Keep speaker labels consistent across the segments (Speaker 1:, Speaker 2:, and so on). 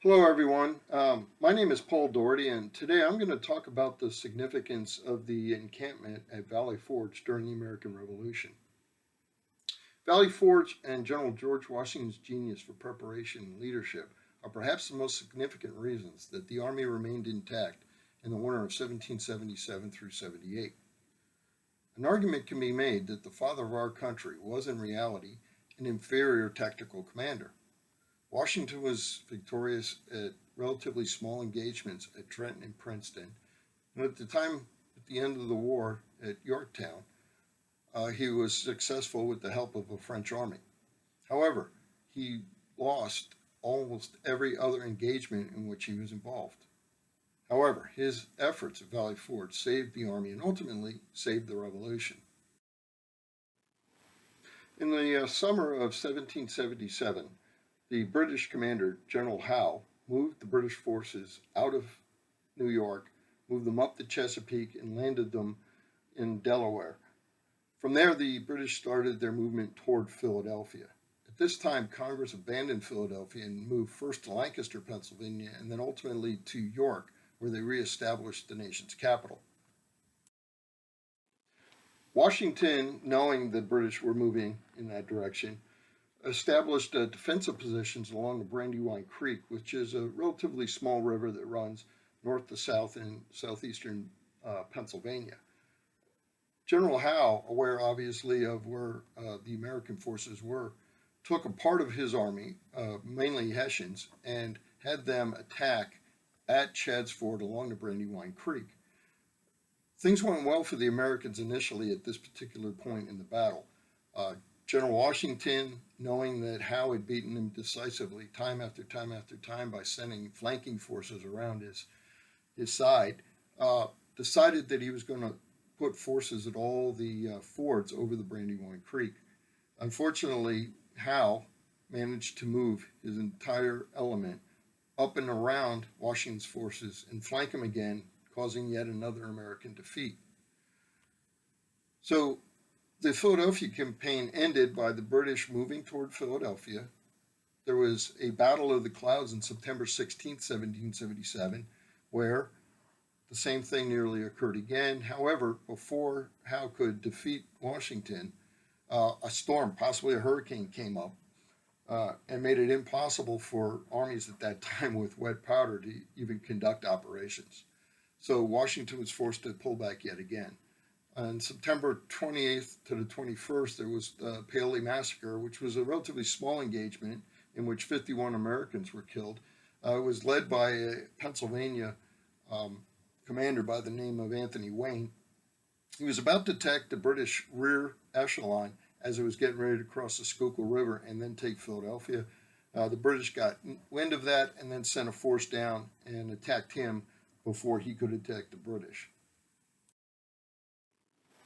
Speaker 1: Hello, everyone. My name is Paul Doherty, and today I'm going to talk about the significance of the encampment at Valley Forge during the American Revolution. Valley Forge and General George Washington's genius for preparation and leadership are perhaps the most significant reasons that the Army remained intact in the winter of 1777 through 78. An argument can be made that the father of our country was in reality an inferior tactical commander. Washington was victorious at relatively small engagements at Trenton and Princeton, and at the end of the war at Yorktown, he was successful with the help of a French army. However, he lost almost every other engagement in which he was involved. However, his efforts at Valley Forge saved the army and ultimately saved the Revolution. In the summer of 1777, the British commander, General Howe, moved the British forces out of New York, moved them up the Chesapeake, and landed them in Delaware. From there, the British started their movement toward Philadelphia. At this time, Congress abandoned Philadelphia and moved first to Lancaster, Pennsylvania, and then ultimately to York, where they reestablished the nation's capital. Washington, knowing the British were moving in that direction, established defensive positions along the Brandywine Creek, which is a relatively small river that runs north to south in southeastern Pennsylvania. General Howe, aware obviously of where the American forces were, took a part of his army, mainly Hessians, and had them attack at Chadds Ford along the Brandywine Creek. Things went well for the Americans initially at this particular point in the battle. General Washington, knowing that Howe had beaten him decisively time after time after time by sending flanking forces around his side, decided that he was going to put forces at all the fords over the Brandywine Creek. Unfortunately, Howe managed to move his entire element up and around Washington's forces and flank him again, causing yet another American defeat. So the Philadelphia campaign ended by the British moving toward Philadelphia. There was a Battle of the Clouds on September 16, 1777, where the same thing nearly occurred again. However, before Howe could defeat Washington, a storm, possibly a hurricane, came up and made it impossible for armies at that time with wet powder to even conduct operations. So Washington was forced to pull back yet again. On September 28th to the 21st, there was the Paoli Massacre, which was a relatively small engagement in which 51 Americans were killed. It was led by a Pennsylvania commander by the name of Anthony Wayne. He was about to attack the British rear echelon as it was getting ready to cross the Schuylkill River and then take Philadelphia. The British got wind of that and then sent a force down and attacked him before he could attack the British.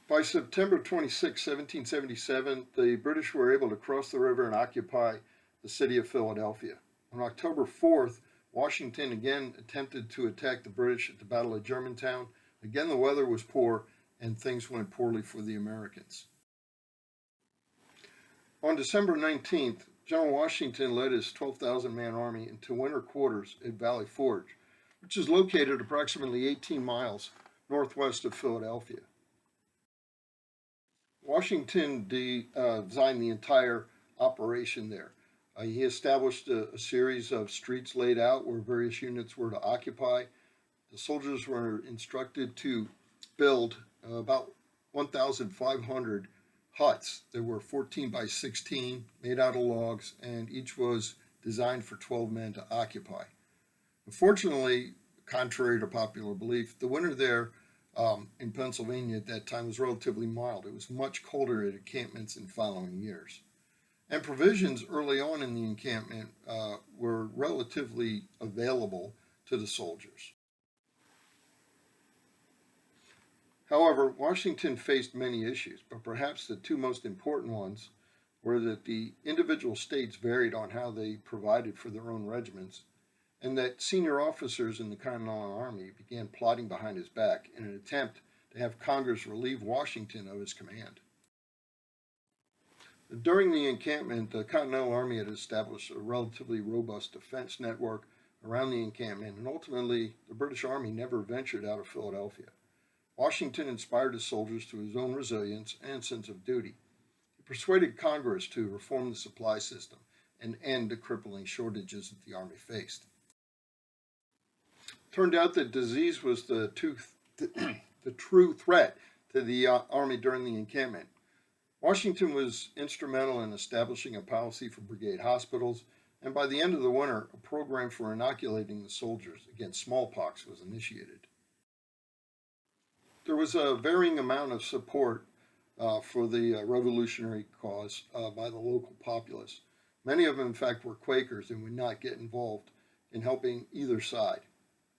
Speaker 1: By September 26, 1777, the British were able to cross the river and occupy the city of Philadelphia. On October 4th, Washington again attempted to attack the British at the Battle of Germantown. Again, the weather was poor and things went poorly for the Americans. On December 19th, General Washington led his 12,000-man army into winter quarters at Valley Forge, which is located approximately 18 miles northwest of Philadelphia. Washington designed the entire operation there. He established a series of streets laid out where various units were to occupy. The soldiers were instructed to build about 1,500 huts. There were 14 by 16 made out of logs, and each was designed for 12 men to occupy. Unfortunately, contrary to popular belief, the winter there in Pennsylvania at that time was relatively mild. It was much colder at encampments in following years. And provisions early on in the encampment were relatively available to the soldiers. However, Washington faced many issues, but perhaps the two most important ones were that the individual states varied on how they provided for their own regiments, and that senior officers in the Continental Army began plotting behind his back in an attempt to have Congress relieve Washington of his command. During the encampment, the Continental Army had established a relatively robust defense network around the encampment, and ultimately the British Army never ventured out of Philadelphia. Washington inspired his soldiers to his own resilience and sense of duty. He persuaded Congress to reform the supply system and end the crippling shortages that the Army faced. It turned out that disease was the true threat to the Army during the encampment. Washington was instrumental in establishing a policy for brigade hospitals, and by the end of the winter, a program for inoculating the soldiers against smallpox was initiated. There was a varying amount of support for the revolutionary cause by the local populace. Many of them, in fact, were Quakers and would not get involved in helping either side.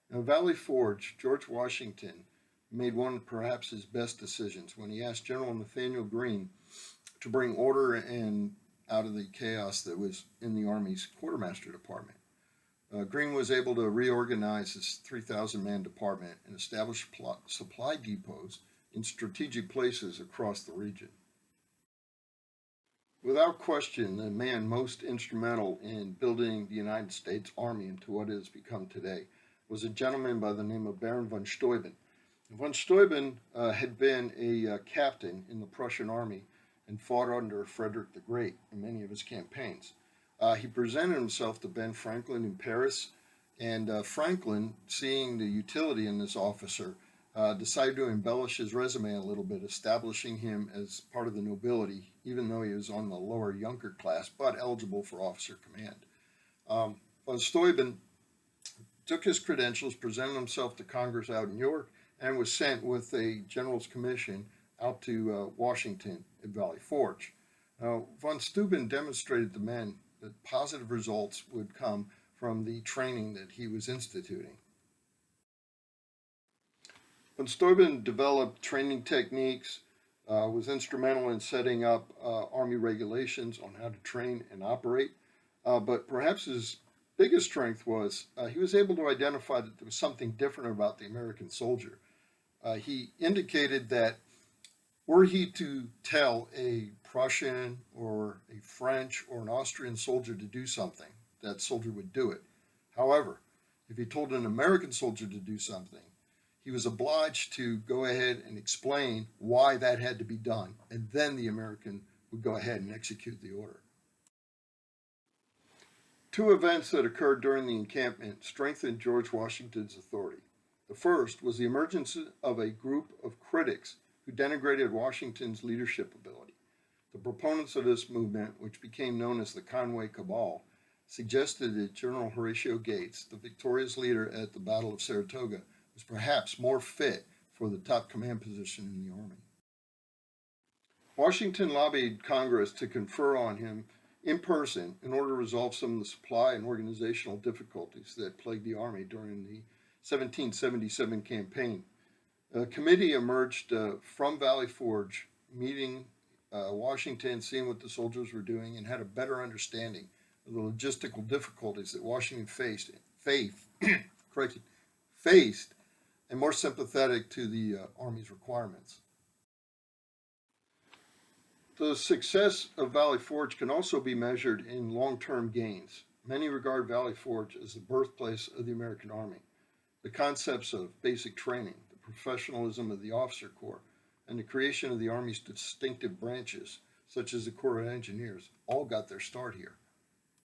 Speaker 1: Now, Valley Forge, George Washington made one of perhaps his best decisions when he asked General Nathanael Greene to bring order and out of the chaos that was in the Army's quartermaster department. Greene was able to reorganize his 3,000-man department and establish supply depots in strategic places across the region. Without question, the man most instrumental in building the United States Army into what it has become today was a gentleman by the name of Baron von Steuben. Von Steuben had been a captain in the Prussian army and fought under Frederick the Great in many of his campaigns. He presented himself to Ben Franklin in Paris, and Franklin, seeing the utility in this officer, decided to embellish his resume a little bit, establishing him as part of the nobility, even though he was on the lower Junker class, but eligible for officer command. Von Steuben took his credentials, presented himself to Congress out in York, and was sent with a general's commission out to Washington at Valley Forge. Now, von Steuben demonstrated to men that positive results would come from the training that he was instituting. Von Steuben developed training techniques, was instrumental in setting up Army regulations on how to train and operate, but perhaps his biggest strength was he was able to identify that there was something different about the American soldier. He indicated that were he to tell a Prussian or a French or an Austrian soldier to do something, that soldier would do it. However, if he told an American soldier to do something, he was obliged to go ahead and explain why that had to be done, and then the American would go ahead and execute the order. Two events that occurred during the encampment strengthened George Washington's authority. The first was the emergence of a group of critics who denigrated Washington's leadership ability. The proponents of this movement, which became known as the Conway Cabal, suggested that General Horatio Gates, the victorious leader at the Battle of Saratoga, was perhaps more fit for the top command position in the Army. Washington lobbied Congress to confer on him in person in order to resolve some of the supply and organizational difficulties that plagued the Army during the 1777 campaign. A committee emerged from Valley Forge, meeting Washington, seeing what the soldiers were doing, and had a better understanding of the logistical difficulties that Washington faced, and more sympathetic to the Army's requirements. The success of Valley Forge can also be measured in long-term gains. Many regard Valley Forge as the birthplace of the American Army. The concepts of basic training, the professionalism of the officer corps, and the creation of the Army's distinctive branches, such as the Corps of Engineers, all got their start here.